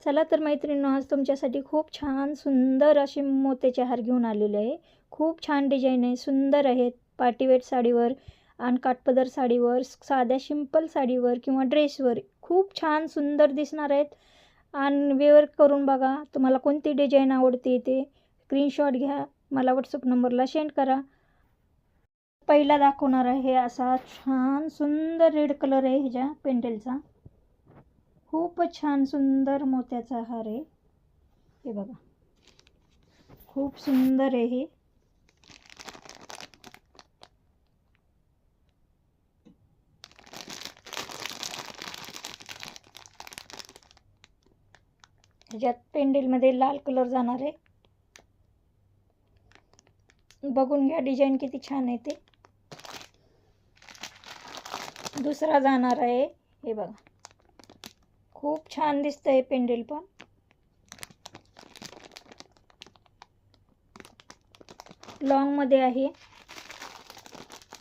चला तर मैत्रिणींनो, आज तुमच्यासाठी खूप छान सुंदर असे मोत्याचे हार घेऊन आलेले आहे. खूप छान डिझाईन आहे, सुंदर आहेत. पार्टीवेअर साडीवर आणि काठपदर साडीवर, साध्या सिंपल साडीवर किंवा ड्रेसवर खूप छान सुंदर दिसणार आहेत. आणि वेअर करून बघा, तुम्हाला कोणती डिझाईन आवडते ते स्क्रीनशॉट घ्या, मला व्हॉट्सअप नंबरला सेंड करा. पहिला दाखवणार आहे असा छान सुंदर रेड कलर आहे ह्याच्या पेंडलचा. खूपच छान सुंदर मोत्याचा हार आहे. हे बघा, खूप सुंदर आहे हे. ह्याच्यात पेंडलमध्ये लाल कलर जाणार आहे. बघून घ्या डिझाईन किती छान आहे ते. दुसरा जाणार आहे, हे बघा, खूप छान दिसतंय पेंडल पण. लॉंगमध्ये आहे,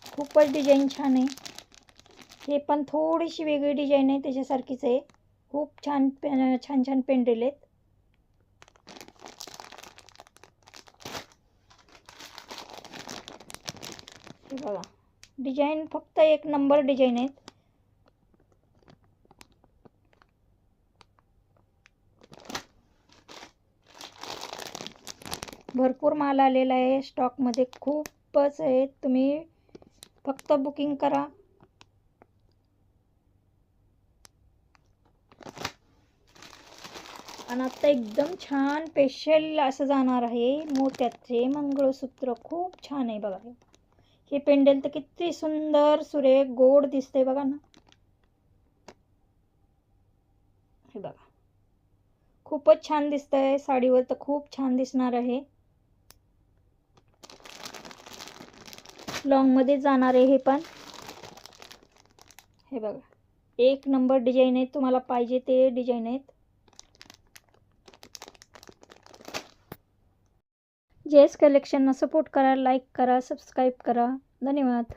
खूपच डिझाईन छान आहे. हे पण थोडीशी वेगळी डिझाईन आहे, त्याच्यासारखीच आहे. खूप छान छान छान पेंडल आहेत. हे बघा, डिझाईन फक्त एक नंबर डिझाईन आहेत. भरपूर माल आलेला आहे स्टॉकमध्ये, खूपच आहे. तुम्ही फक्त बुकिंग करा. आणि आता एकदम छान स्पेशल असं जाणार आहे मोत्याचे मंगळसूत्र. खूप छान आहे बघा. हे पेंडल तर किती सुंदर सुरेख गोड दिसते बघा ना. हे बघा, खूपच छान दिसतंय साडीवर, तर खूप छान दिसणार आहे. लॉंग मध्ये जाणार आहे हे पण. हे बघा, एक नंबर डिझाईन आहे. तुम्हाला पाहिजे ते डिझाईन आहेत. जेस कलेक्शनला सपोर्ट करा, लाईक करा, सबस्क्राईब करा. धन्यवाद.